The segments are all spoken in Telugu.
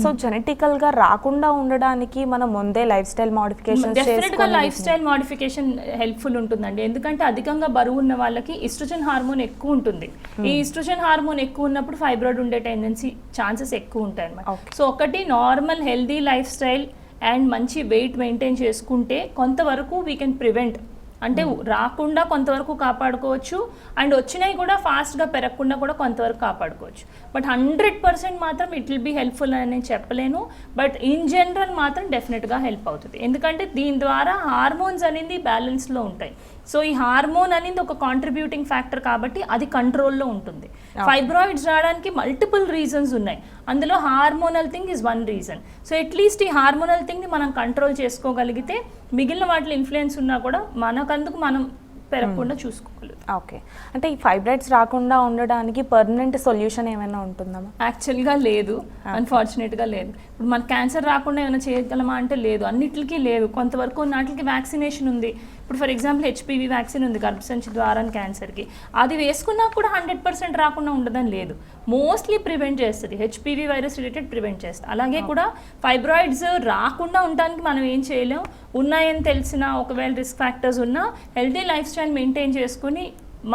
సో జెనెటికల్ గా రాకుండా ఉండడానికి మనం ముందే లైఫ్ స్టైల్ మోడిఫికేషన్ డెఫినెట్ గా లైఫ్ స్టైల్ మోడిఫికేషన్ హెల్ప్ఫుల్ ఉంటుందండి. ఎందుకంటే అధికంగా బరువు ఉన్న వాళ్ళకి ఈస్ట్రోజన్ హార్మోన్ ఎక్కువ ఉంటుంది. ఈ ఈస్ట్రోజన్ హార్మోన్ ఎక్కువ ఉన్నప్పుడు ఫైబ్రాయిడ్ ఉండే టెండెన్సీ ఛాన్సెస్ ఎక్కువ ఉంటాయి అన్నమాట. సో ఒకటి normal healthy life style and మంచి వెయిట్ మెయింటైన్ చేసుకుంటే కొంతవరకు వీ కెన్ ప్రివెంట్, అంటే రాకుండా కొంతవరకు కాపాడుకోవచ్చు, అండ్ వచ్చినాయి కూడా ఫాస్ట్గా పెరగకుండా కూడా కొంతవరకు కాపాడుకోవచ్చు. బట్ 100% మాత్రం ఇట్ విల్ బీ హెల్ప్ఫుల్ అని నేను చెప్పలేను. బట్ ఇన్ జనరల్ మాత్రం డెఫినెట్గా హెల్ప్ అవుతుంది. ఎందుకంటే దీని ద్వారా హార్మోన్స్ అనేది బ్యాలెన్స్లో ఉంటాయి. సో ఈ హార్మోన్ అనేది ఒక కాంట్రిబ్యూటింగ్ ఫ్యాక్టర్ కాబట్టి అది కంట్రోల్లో ఉంటుంది. ఫైబ్రాయిడ్స్ రావడానికి మల్టిపుల్ రీజన్స్ ఉన్నాయి, అందులో hormonal thing is one reason. So at least ఈ హార్మోనల్ థింగ్ని మనం కంట్రోల్ చేసుకోగలిగితే మిగిలిన వాటిలో ఇన్ఫ్లుయెన్స్ ఉన్నా కూడా మనకందుకు మనం పెరగకుండా చూసుకోగలదు. ఓకే, అంటే ఈ ఫైబ్రాయిడ్స్ రాకుండా ఉండడానికి పర్మనెంట్ సొల్యూషన్ ఏమైనా ఉంటుందా? యాక్చువల్గా లేదు, అన్ఫార్చునేట్గా లేదు. ఇప్పుడు మన క్యాన్సర్ రాకుండా ఏమైనా చేయగలమా అంటే లేదు, అన్నిటికీ లేదు. కొంతవరకు నాటికి వ్యాక్సినేషన్ ఉంది. ఇప్పుడు ఫర్ ఎగ్జాంపుల్ హెచ్పివి వ్యాక్సిన్ ఉంది గర్భసంచి ద్వారాన క్యాన్సర్కి, అది వేసుకున్నా కూడా 100% రాకుండా ఉండదని లేదు, మోస్ట్లీ ప్రివెంట్ చేస్తుంది. హెచ్పివి వైరస్ రిలేటెడ్ ప్రివెంట్ చేస్తుంది. అలాగే కూడా ఫైబ్రాయిడ్స్ రాకుండా ఉండడానికి మనం ఏం చేయలేం. ఉన్నాయని తెలిసిన ఒకవేళ రిస్క్ ఫ్యాక్టర్స్ ఉన్నా హెల్తీ లైఫ్ స్టైల్ మెయింటైన్ చేసుకుని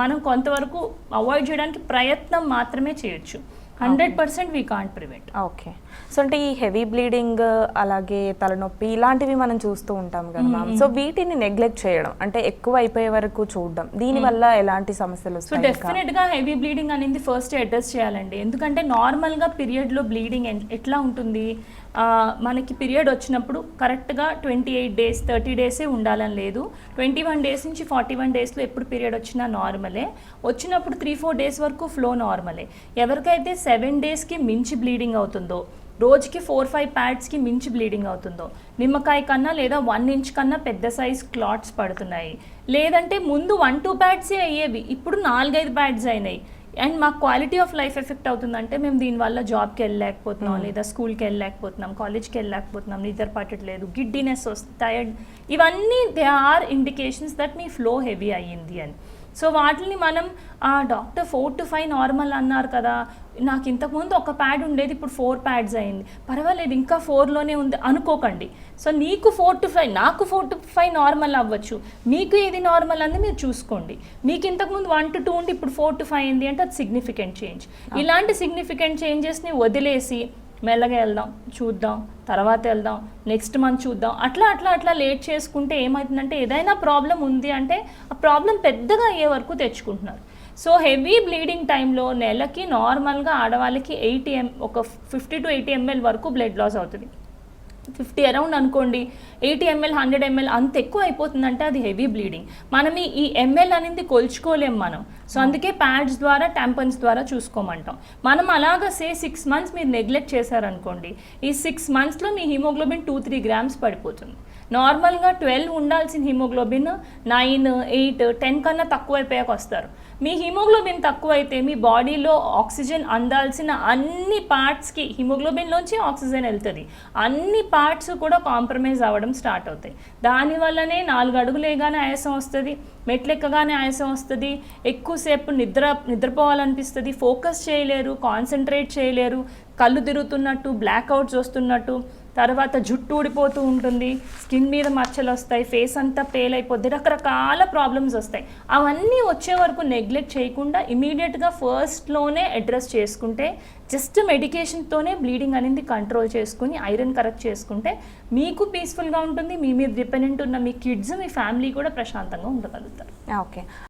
మనం కొంతవరకు అవాయిడ్ చేయడానికి ప్రయత్నం మాత్రమే చేయొచ్చు. 100% we can't prevent. Okay, so అంటే ఈ హెవీ బ్లీడింగ్ అలాగే తలనొప్పి ఇలాంటివి మనం చూస్తూ ఉంటాం కదా మ్యామ్. సో వీటిని నెగ్లెక్ట్ చేయడం అంటే ఎక్కువ అయిపోయే వరకు చూడడం, దీనివల్ల ఎలాంటి సమస్యలు వస్తాయి? సో డెఫినెట్గా హెవీ బ్లీడింగ్ అనేది ఫస్ట్ అడ్రస్ చేయాలండి. ఎందుకంటే నార్మల్గా పీరియడ్లో బ్లీడింగ్ ఎట్లా ఉంటుంది, మనకి పీరియడ్ వచ్చినప్పుడు కరెక్ట్గా 28 days 30 days ఉండాలని లేదు. 21 days నుంచి 41 daysలో ఎప్పుడు పీరియడ్ వచ్చినా నార్మలే. వచ్చినప్పుడు 3-4 days వరకు ఫ్లో నార్మలే. ఎవరికైతే 7 daysకి మించి బ్లీడింగ్ అవుతుందో, రోజుకి 4-5 pads మించి బ్లీడింగ్ అవుతుందో, నిమ్మకాయ కన్నా లేదా 1 inch కన్నా పెద్ద సైజ్ క్లాట్స్ పడుతున్నాయి, లేదంటే ముందు 1-2 pads అయ్యేవి ఇప్పుడు 4-5 pads అయినాయి, అండ్ మాకు క్వాలిటీ ఆఫ్ లైఫ్ ఎఫెక్ట్ అవుతుందంటే మేము దీనివల్ల జాబ్కి వెళ్ళలేకపోతున్నాం, లేదా స్కూల్కి వెళ్ళలేకపోతున్నాం, కాలేజ్కి వెళ్ళలేకపోతున్నాం, నిద్ర పట్టట్లేదు, గిడ్డినెస్ వస్తుంది, టైర్డ్, ఇవన్నీ దే ఆర్ ఇండికేషన్స్ దట్ మీ ఫ్లో హెవీ అయ్యింది అని. సో వాటిని మనం డాక్టర్ 4 to 5 నార్మల్ అన్నారు కదా, నాకు ఇంతకుముందు ఒక ప్యాడ్ ఉండేది ఇప్పుడు 4 pads అయింది, పర్వాలేదు ఇంకా 4లోనే ఉంది అనుకోకండి. సో నీకు 4 to 5 నాకు 4 to 5 నార్మల్ అవ్వచ్చు, మీకు ఏది నార్మల్ అంది మీరు చూసుకోండి. మీకు ఇంతకుముందు 1 to 2 ఉండి ఇప్పుడు 4 to 5 అయింది అంటే అది సిగ్నిఫికెంట్ చేంజ్. ఇలాంటి సిగ్నిఫికెంట్ చేంజెస్ని వదిలేసి మెల్లగా వెళ్దాం, చూద్దాం, తర్వాత వెళ్దాం, నెక్స్ట్ మంత్ చూద్దాం, అట్లా అట్లా అట్లా లేట్ చేసుకుంటే ఏమవుతుందంటే ఏదైనా ప్రాబ్లం ఉంది అంటే ఆ ప్రాబ్లం పెద్దగా అయ్యే వరకు తెచ్చుకుంటున్నారు. సో హెవీ బ్లీడింగ్ టైంలో నెలకి నార్మల్గా ఆడవాళ్ళకి 50 to 80 ml వరకు బ్లడ్ లాస్ అవుతుంది. 50 అరౌండ్ అనుకోండి, 80 ml 100 ml అంత ఎక్కువ అయిపోతుందంటే అది హెవీ బ్లీడింగ్. మనం ఈ ఎంఎల్ అనేది కొలుచుకోలేం మనం. సో అందుకే ప్యాడ్స్ ద్వారా ట్యాంపన్స్ ద్వారా చూసుకోమంటాం. మనం అలాగా 6 months మీరు నెగ్లెక్ట్ చేశారనుకోండి, ఈ 6 monthsలో మీ హిమోగ్లోబిన్ 2-3 grams పడిపోతుంది. నార్మల్గా 12 ఉండాల్సిన హిమోగ్లోబిన్ 9, 8, 10 కన్నా తక్కువ అయిపోయాక వస్తారు. మీ హిమోగ్లోబిన్ తక్కువ అయితే మీ బాడీలో ఆక్సిజన్ అందాల్సిన అన్ని పార్ట్స్కి హిమోగ్లోబిన్లోంచి ఆక్సిజన్ వెళ్తుంది, అన్ని పార్ట్స్ కూడా కాంప్రమైజ్ అవ్వడం స్టార్ట్ అవుతాయి. దానివల్లనే 4 అడుగులేగానే ఆయాసం వస్తుంది, మెట్లెక్కగానే ఆయాసం వస్తుంది, ఎక్కువసేపు నిద్రపోవాలనిపిస్తుంది, ఫోకస్ చేయలేరు, కాన్సన్ట్రేట్ చేయలేరు, కళ్ళు తిరుగుతున్నట్టు, బ్లాక్అవుట్స్ వస్తున్నట్టు, తర్వాత జుట్టు ఊడిపోతూ ఉంటుంది, స్కిన్ మీద మచ్చలు వస్తాయి, ఫేస్ అంతా పేల్ అయిపోద్ది, రకరకాల ప్రాబ్లమ్స్ వస్తాయి. అవన్నీ వచ్చే వరకు నెగ్లెక్ట్ చేయకుండా ఇమీడియట్గా ఫస్ట్లోనే అడ్రస్ చేసుకుంటే, జస్ట్ మెడికేషన్తోనే బ్లీడింగ్ అనేది కంట్రోల్ చేసుకుని ఐరన్ కరెక్ట్ చేసుకుంటే మీకు పీస్ఫుల్గా ఉంటుంది, మీ మీద డిపెండెంట్ ఉన్న మీ కిడ్స్, మీ ఫ్యామిలీ కూడా ప్రశాంతంగా ఉండగలుగుతారు. ఓకే.